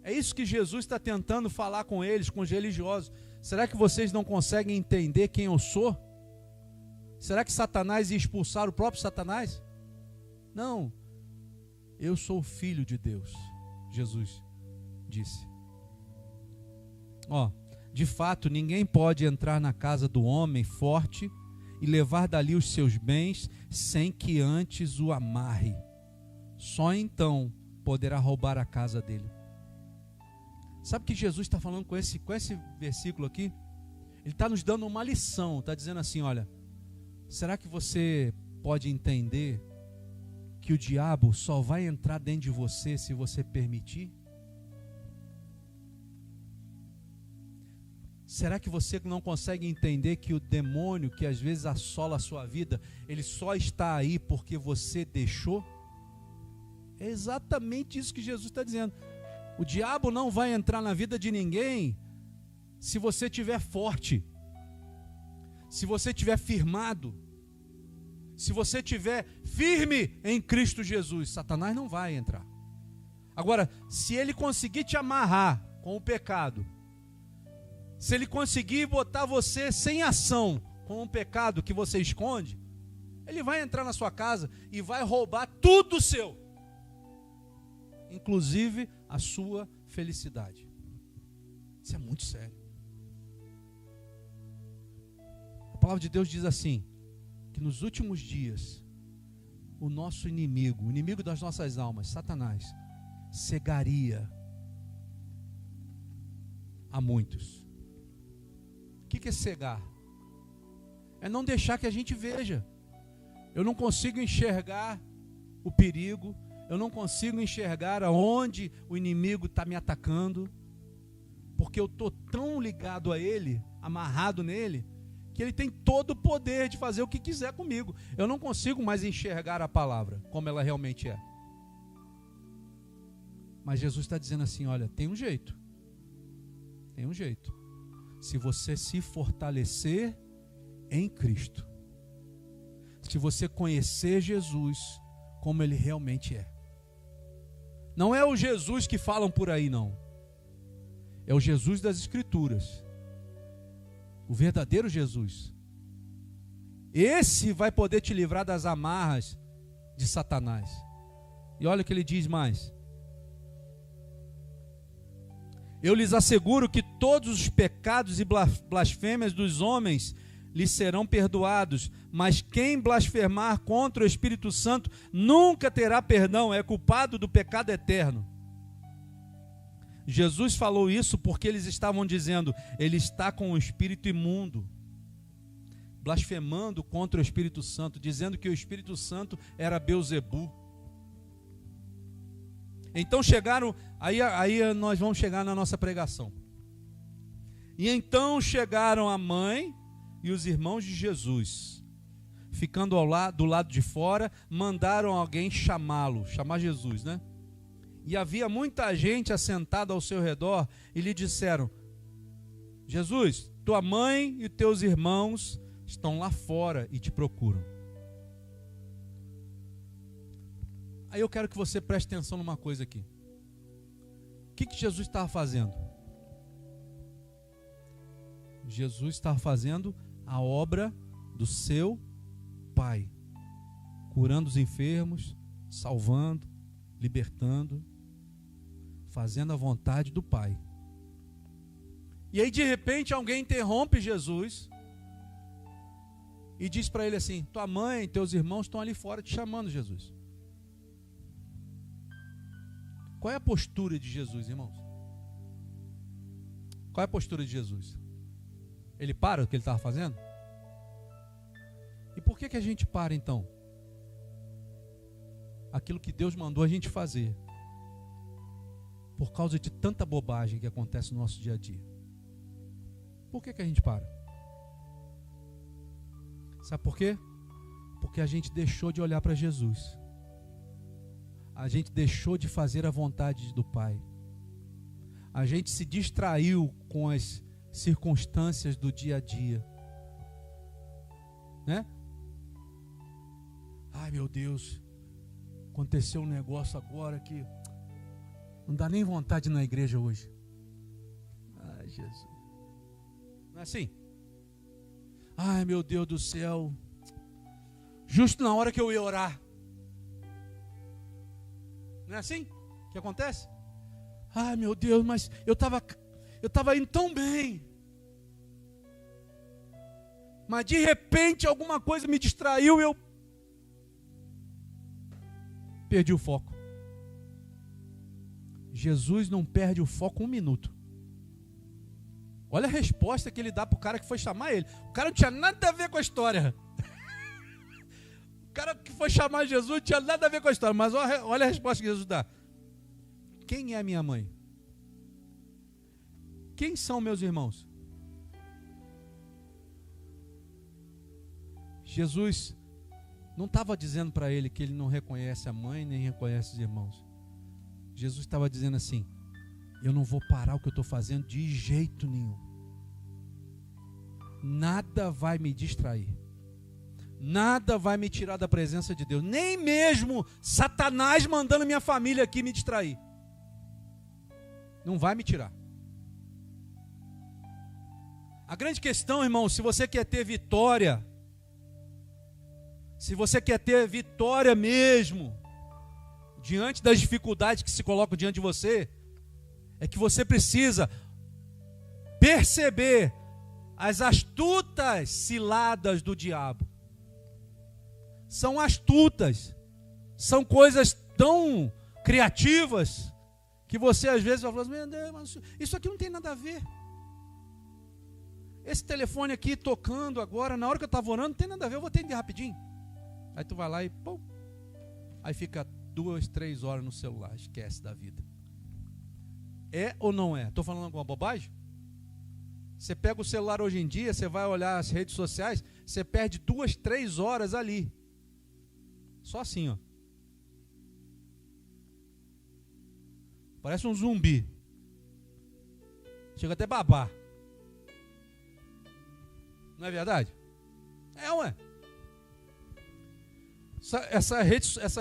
É isso que Jesus está tentando falar com eles, com os religiosos. Será que vocês não conseguem entender quem eu sou? Será que Satanás ia expulsar o próprio Satanás? Não, eu sou o Filho de Deus, Jesus disse. De fato, ninguém pode entrar na casa do homem forte e levar dali os seus bens sem que antes o amarre. Só então poderá roubar a casa dele. Sabe o que Jesus está falando com esse versículo aqui? Ele está nos dando uma lição, está dizendo assim, olha, será que você pode entender que o diabo só vai entrar dentro de você se você permitir? Será que você não consegue entender que o demônio que às vezes assola a sua vida, ele só está aí porque você deixou? É exatamente isso que Jesus está dizendo. O diabo não vai entrar na vida de ninguém se você estiver forte, se você estiver firmado, se você estiver firme em Cristo Jesus. Satanás não vai entrar. Agora, se ele conseguir te amarrar com o pecado, se ele conseguir botar você sem ação com o pecado que você esconde, ele vai entrar na sua casa e vai roubar tudo seu, inclusive a sua felicidade. Isso é muito sério. A palavra de Deus diz assim, que nos últimos dias, o nosso inimigo, o inimigo das nossas almas, Satanás, cegaria a muitos. O que é cegar? É não deixar que a gente veja. Eu não consigo enxergar o perigo, eu não consigo enxergar aonde o inimigo está me atacando, porque eu estou tão ligado a ele, amarrado nele, que ele tem todo o poder de fazer o que quiser comigo. Eu não consigo mais enxergar a palavra como ela realmente é. Mas Jesus está dizendo assim, olha, tem um jeito. Tem um jeito. Se você se fortalecer em Cristo, se você conhecer Jesus como ele realmente é. Não é o Jesus que falam por aí, não. É o Jesus das Escrituras. O verdadeiro Jesus. Esse vai poder te livrar das amarras de Satanás. E olha o que ele diz mais. Eu lhes asseguro que todos os pecados e blasfêmias dos homens lhes serão perdoados, mas quem blasfemar contra o Espírito Santo nunca terá perdão, é culpado do pecado eterno. Jesus falou isso porque eles estavam dizendo, ele está com o espírito imundo, blasfemando contra o Espírito Santo, dizendo que o Espírito Santo era Belzebu. Então chegaram, aí nós vamos chegar na nossa pregação. E então chegaram a mãe e os irmãos de Jesus, ficando do lado de fora, mandaram alguém chamar Jesus, né? E havia muita gente assentada ao seu redor e lhe disseram, Jesus, tua mãe e teus irmãos estão lá fora e te procuram. Aí eu quero que você preste atenção numa coisa aqui. O que Jesus estava fazendo? Jesus estava fazendo a obra do seu Pai, curando os enfermos, salvando, libertando, fazendo a vontade do Pai. E aí de repente alguém interrompe Jesus e diz para ele assim: tua mãe, teus irmãos estão ali fora te chamando, Jesus. Qual é a postura de Jesus, irmãos? Qual é a postura de Jesus? Ele para o que ele estava fazendo? E por que a gente para então? Aquilo que Deus mandou a gente fazer. Por causa de tanta bobagem que acontece no nosso dia a dia. Por que a gente para? Sabe por quê? Porque a gente deixou de olhar para Jesus. A gente deixou de fazer a vontade do Pai. A gente se distraiu com as circunstâncias do dia a dia, né? Ai meu Deus, aconteceu um negócio agora que não dá nem vontade de ir na igreja hoje. Ai Jesus, não é assim? Ai meu Deus do céu, justo na hora que eu ia orar. Não é assim que acontece? Ai meu Deus, mas eu estava indo tão bem. Mas de repente alguma coisa me distraiu e eu perdi o foco. Jesus não perde o foco um minuto. Olha a resposta que ele dá para o cara que foi chamar ele. O cara não tinha nada a ver com a história. O cara que foi chamar Jesus não tinha nada a ver com a história. Mas olha a resposta que Jesus dá. Quem é minha mãe? Quem são meus irmãos? Jesus não estava dizendo para ele que ele não reconhece a mãe, nem reconhece os irmãos. Jesus estava dizendo assim: eu não vou parar o que eu estou fazendo de jeito nenhum. Nada vai me distrair. Nada vai me tirar da presença de Deus. Nem mesmo Satanás mandando minha família aqui me distrair. Não vai me tirar. A grande questão, irmão, se você quer ter vitória, se você quer ter vitória mesmo, diante das dificuldades que se colocam diante de você, é que você precisa perceber as astutas ciladas do diabo. São astutas, são coisas tão criativas, que você às vezes vai falar: meu Deus, isso aqui não tem nada a ver. Esse telefone aqui tocando agora, na hora que eu estava orando, não tem nada a ver, eu vou atender rapidinho. Aí tu vai lá e pum, aí fica 2, 3 horas no celular, esquece da vida. É ou não é? Estou falando alguma bobagem? Você pega o celular hoje em dia, você vai olhar as redes sociais, você perde 2, 3 horas ali. Só assim, ó. Parece um zumbi. Chega até babar. Não é verdade? É, ué. Essa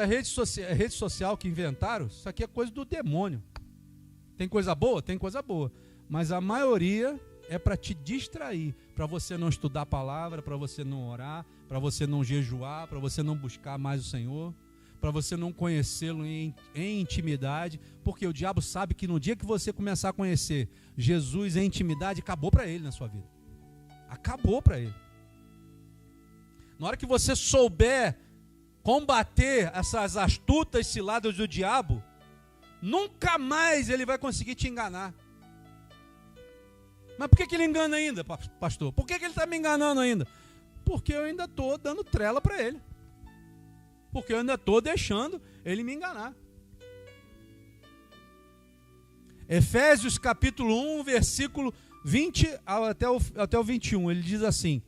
rede social que inventaram, isso aqui é coisa do demônio. Tem coisa boa? Tem coisa boa. Mas a maioria é para te distrair, para você não estudar a palavra, para você não orar, para você não jejuar, para você não buscar mais o Senhor, para você não conhecê-lo em intimidade, porque o diabo sabe que no dia que você começar a conhecer Jesus em intimidade, acabou para ele na sua vida. Acabou para ele. Na hora que você souber combater essas astutas ciladas do diabo, nunca mais ele vai conseguir te enganar. Mas por que ele engana ainda, pastor? Por que ele está me enganando ainda? Porque eu ainda estou dando trela para ele. Porque eu ainda estou deixando ele me enganar. Efésios capítulo 1, versículo 20 até o 21, ele diz assim: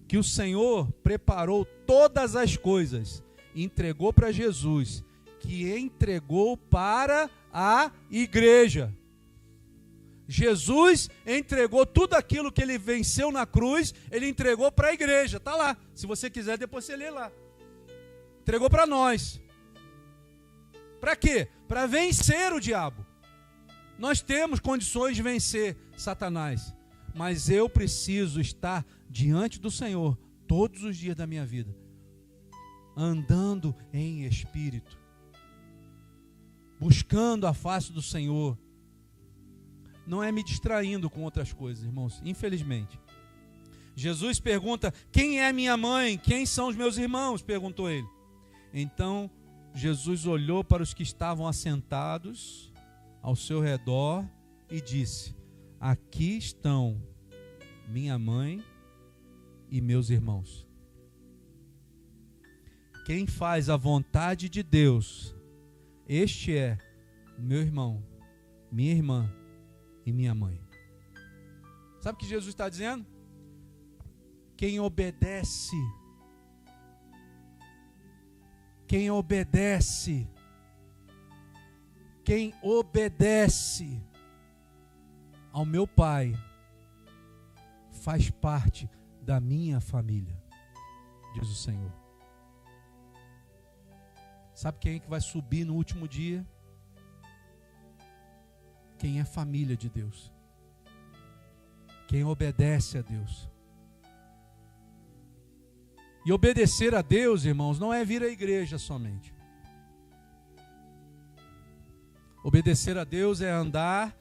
que o Senhor preparou todas as coisas, entregou para Jesus, que entregou para a igreja. Jesus entregou tudo aquilo que ele venceu na cruz, ele entregou para a igreja, está lá. Se você quiser, depois você lê lá. Entregou para nós. Para quê? Para vencer o diabo. Nós temos condições de vencer Satanás, mas eu preciso estar diante do Senhor todos os dias da minha vida, andando em espírito, buscando a face do Senhor. Não é me distraindo com outras coisas, irmãos, infelizmente. Jesus pergunta: quem é minha mãe? Quem são os meus irmãos? Perguntou ele. Então Jesus olhou para os que estavam assentados ao seu redor e disse: aqui estão minha mãe e meus irmãos. Quem faz a vontade de Deus, este é meu irmão, minha irmã e minha mãe. Sabe o que Jesus está dizendo? Quem obedece ao meu Pai faz parte da minha família, diz o Senhor. Sabe quem é que vai subir no último dia? Quem é família de Deus, quem obedece a Deus. E obedecer a Deus, irmãos, não é vir à igreja somente. Obedecer a Deus é andar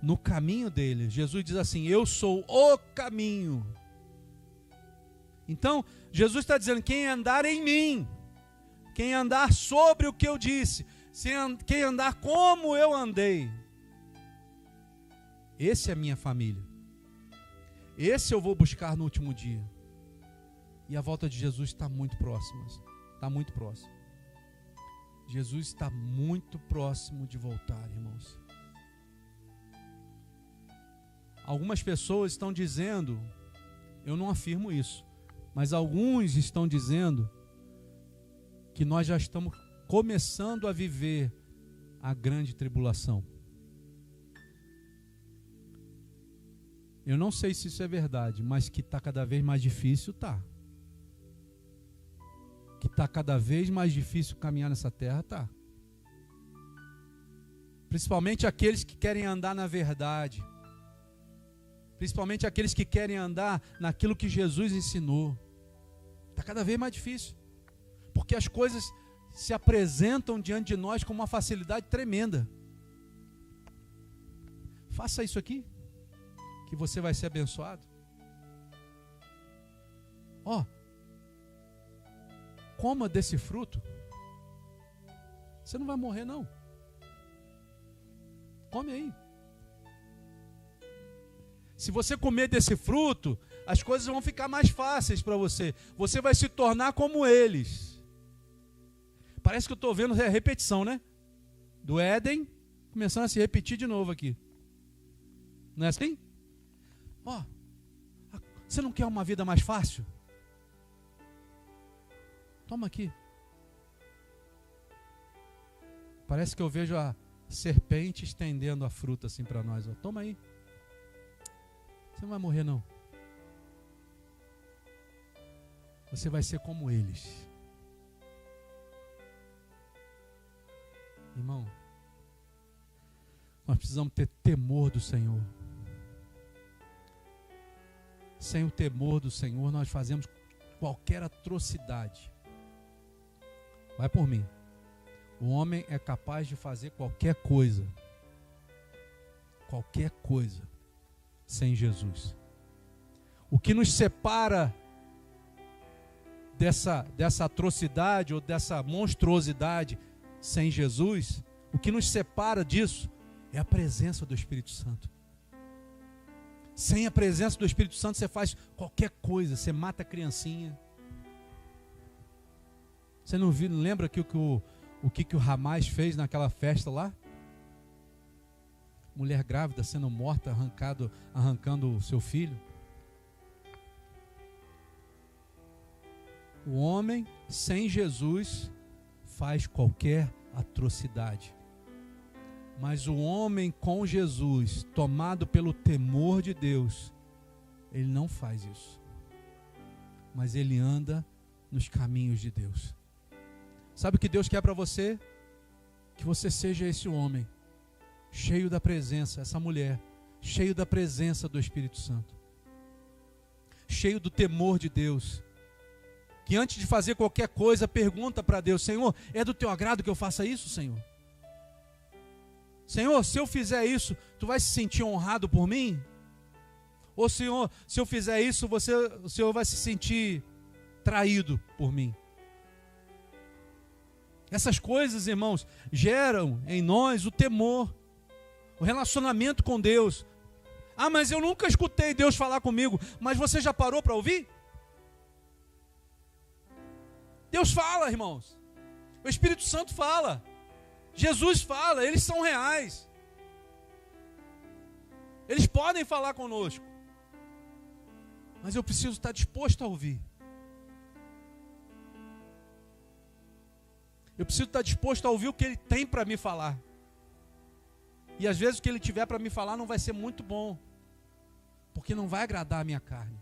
no caminho dele. Jesus diz assim: eu sou o caminho. Então, Jesus está dizendo: quem andar em mim, quem andar sobre o que eu disse, quem andar como eu andei, esse é a minha família. Esse eu vou buscar no último dia. E a volta de Jesus está muito próxima. Está muito próximo. Jesus está muito próximo de voltar, irmãos. Algumas pessoas estão dizendo, eu não afirmo isso, mas alguns estão dizendo que nós já estamos começando a viver a grande tribulação. Eu não sei se isso é verdade, mas que está cada vez mais difícil, está. Que está cada vez mais difícil caminhar nessa terra, está. Principalmente aqueles que querem andar na verdade. Principalmente aqueles que querem andar naquilo que Jesus ensinou. Está cada vez mais difícil. Porque as coisas se apresentam diante de nós com uma facilidade tremenda. Faça isso aqui, que você vai ser abençoado. Coma desse fruto, você não vai morrer não. Come aí. Se você comer desse fruto, as coisas vão ficar mais fáceis para você. Você vai se tornar como eles. Parece que eu estou vendo a repetição, né? Do Éden, começando a se repetir de novo aqui. Não é assim? Você não quer uma vida mais fácil? Toma aqui. Parece que eu vejo a serpente estendendo a fruta assim para nós. Toma aí. Você não vai morrer não. Você vai ser como eles. Irmão, nós precisamos ter temor do Senhor. Sem o temor do Senhor, nós fazemos qualquer atrocidade. Vai por mim. O homem é capaz de fazer qualquer coisa. Qualquer coisa. Sem Jesus. O que nos separa dessa atrocidade ou dessa monstruosidade sem Jesus, o que nos separa disso é a presença do Espírito Santo. Sem a presença do Espírito Santo você faz qualquer coisa. Você mata a criancinha. Você não lembra que o que o Hamas fez naquela festa lá? Mulher grávida sendo morta, arrancando o seu filho. O homem sem Jesus faz qualquer atrocidade. Mas o homem com Jesus, tomado pelo temor de Deus, ele não faz isso. Mas ele anda nos caminhos de Deus. Sabe o que Deus quer para você? Que você seja esse homem, cheio da presença, essa mulher, cheio da presença do Espírito Santo, cheio do temor de Deus, que antes de fazer qualquer coisa, pergunta para Deus: Senhor, é do teu agrado que eu faça isso, Senhor? Senhor, se eu fizer isso, tu vai se sentir honrado por mim? Ou Senhor, se eu fizer isso, o Senhor vai se sentir traído por mim? Essas coisas, irmãos, geram em nós o temor, o relacionamento com Deus. Ah, mas eu nunca escutei Deus falar comigo. Mas você já parou para ouvir? Deus fala, irmãos. O Espírito Santo fala. Jesus fala, eles são reais. Eles podem falar conosco. Mas eu preciso estar disposto a ouvir. Eu preciso estar disposto a ouvir o que Ele tem para me falar. E às vezes o que Ele tiver para me falar não vai ser muito bom, porque não vai agradar a minha carne.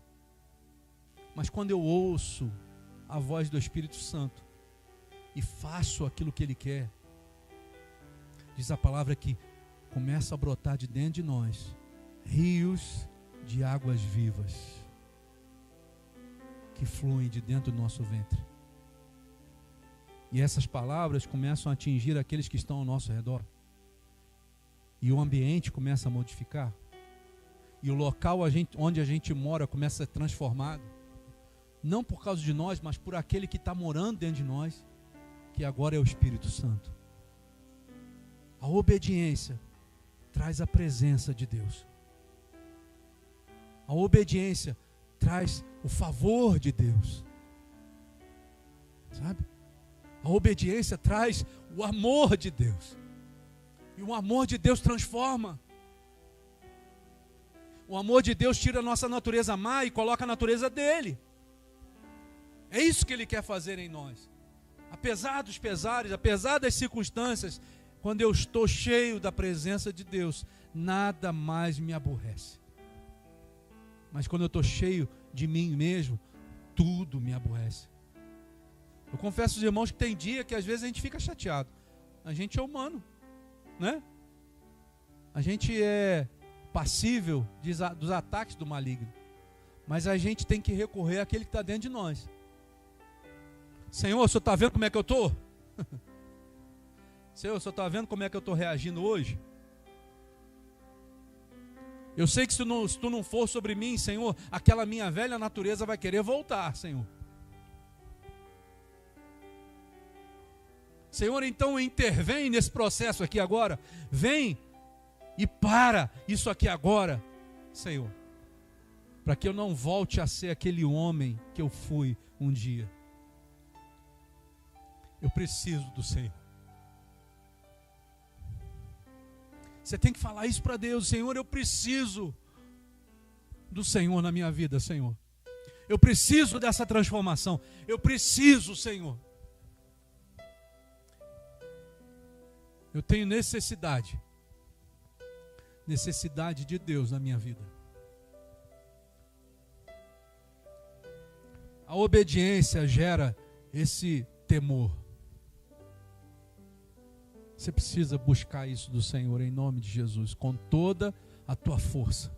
Mas quando eu ouço a voz do Espírito Santo e faço aquilo que Ele quer, diz a palavra que começa a brotar de dentro de nós rios de águas vivas que fluem de dentro do nosso ventre. E essas palavras começam a atingir aqueles que estão ao nosso redor. E o ambiente começa a modificar. E o local onde a gente mora começa a ser transformado. Não por causa de nós, mas por aquele que está morando dentro de nós, que agora é o Espírito Santo. A obediência traz a presença de Deus. A obediência traz o favor de Deus. Sabe? A obediência traz o amor de Deus. E o amor de Deus transforma. O amor de Deus tira a nossa natureza má e coloca a natureza dele. É isso que Ele quer fazer em nós. Apesar dos pesares, apesar das circunstâncias, quando eu estou cheio da presença de Deus, nada mais me aborrece. Mas quando eu estou cheio de mim mesmo, tudo me aborrece. Eu confesso aos irmãos que tem dia que às vezes a gente fica chateado. A gente é humano, né? A gente é passível dos ataques do maligno. Mas a gente tem que recorrer àquele que está dentro de nós. Senhor, o Senhor está vendo como é que eu estou? Senhor, o Senhor está vendo como é que eu estou reagindo hoje? Eu sei que se tu não for sobre mim, Senhor, aquela minha velha natureza vai querer voltar, Senhor. Senhor, então intervém nesse processo aqui agora. Vem e para isso aqui agora, Senhor. Para que eu não volte a ser aquele homem que eu fui um dia. Eu preciso do Senhor. Você tem que falar isso para Deus. Senhor, eu preciso do Senhor na minha vida, Senhor. Eu preciso dessa transformação. Eu preciso, Senhor. Eu tenho necessidade de Deus na minha vida. A obediência gera esse temor. Você precisa buscar isso do Senhor em nome de Jesus, com toda a tua força,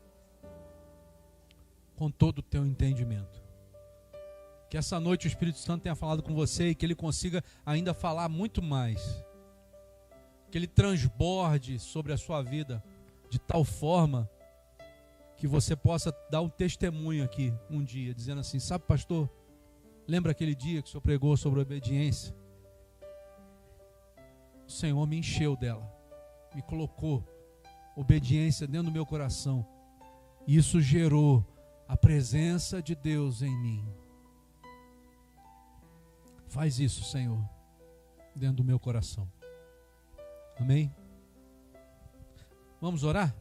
com todo o teu entendimento. Que essa noite o Espírito Santo tenha falado com você e que Ele consiga ainda falar muito mais. Que Ele transborde sobre a sua vida de tal forma que você possa dar um testemunho aqui um dia, dizendo assim: sabe, pastor, lembra aquele dia que o senhor pregou sobre obediência? O Senhor me encheu dela, me colocou obediência dentro do meu coração, e isso gerou a presença de Deus em mim. Faz isso, Senhor, dentro do meu coração. Amém? Vamos orar?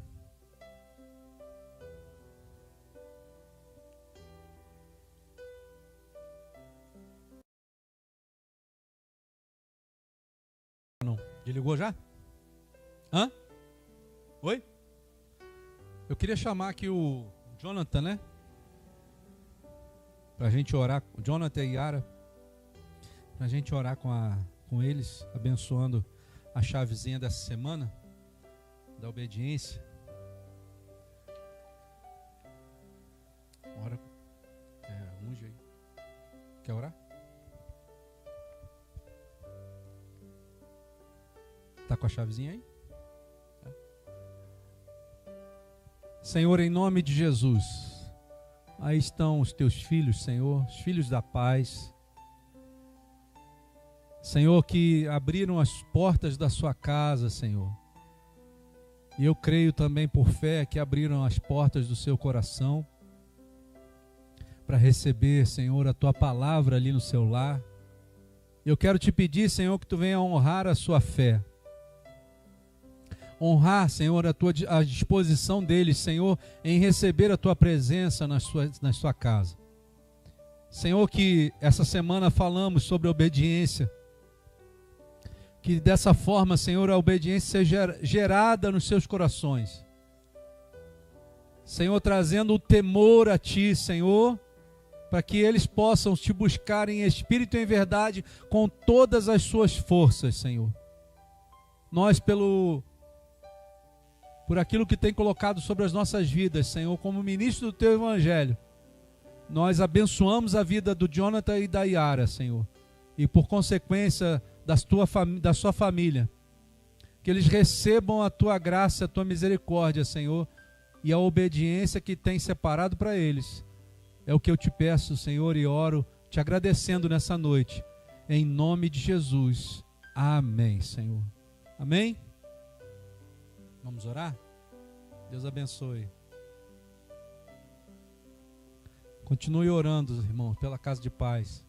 Não. Desligou já? Hã? Oi? Eu queria chamar aqui o Jonathan, né? Para a gente orar, o Jonathan e Yara, para a gente orar com eles, abençoando a chavezinha dessa semana, da obediência. Ora, unge aí. Quer orar? Tá com a chavezinha aí? Senhor, em nome de Jesus, aí estão os teus filhos, Senhor, os filhos da paz. Senhor, que abriram as portas da sua casa, Senhor. E eu creio também por fé que abriram as portas do seu coração para receber, Senhor, a tua palavra ali no seu lar. Eu quero te pedir, Senhor, que tu venha honrar a sua fé. Honrar, Senhor, a disposição deles, Senhor, em receber a tua presença na sua casa. Senhor, que essa semana falamos sobre obediência. Que dessa forma, Senhor, a obediência seja gerada nos seus corações. Senhor, trazendo o temor a Ti, Senhor, para que eles possam Te buscar em espírito e em verdade com todas as suas forças, Senhor. Nós, por aquilo que tem colocado sobre as nossas vidas, Senhor, como ministro do Teu Evangelho, nós abençoamos a vida do Jonathan e da Yara, Senhor, e por consequência da sua família, que eles recebam a Tua graça, a Tua misericórdia, Senhor, e a obediência que tem separado para eles. É o que eu te peço, Senhor, e oro, te agradecendo nessa noite, em nome de Jesus. Amém, Senhor. Amém? Vamos orar? Deus abençoe. Continue orando, irmãos, pela casa de paz.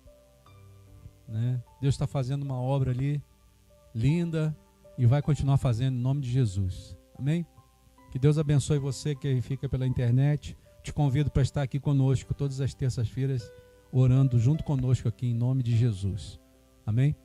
Né? Deus está fazendo uma obra ali, linda, e vai continuar fazendo em nome de Jesus. Amém? Que Deus abençoe você que fica pela internet. Te convido para estar aqui conosco todas as terças-feiras, orando junto conosco aqui em nome de Jesus. Amém?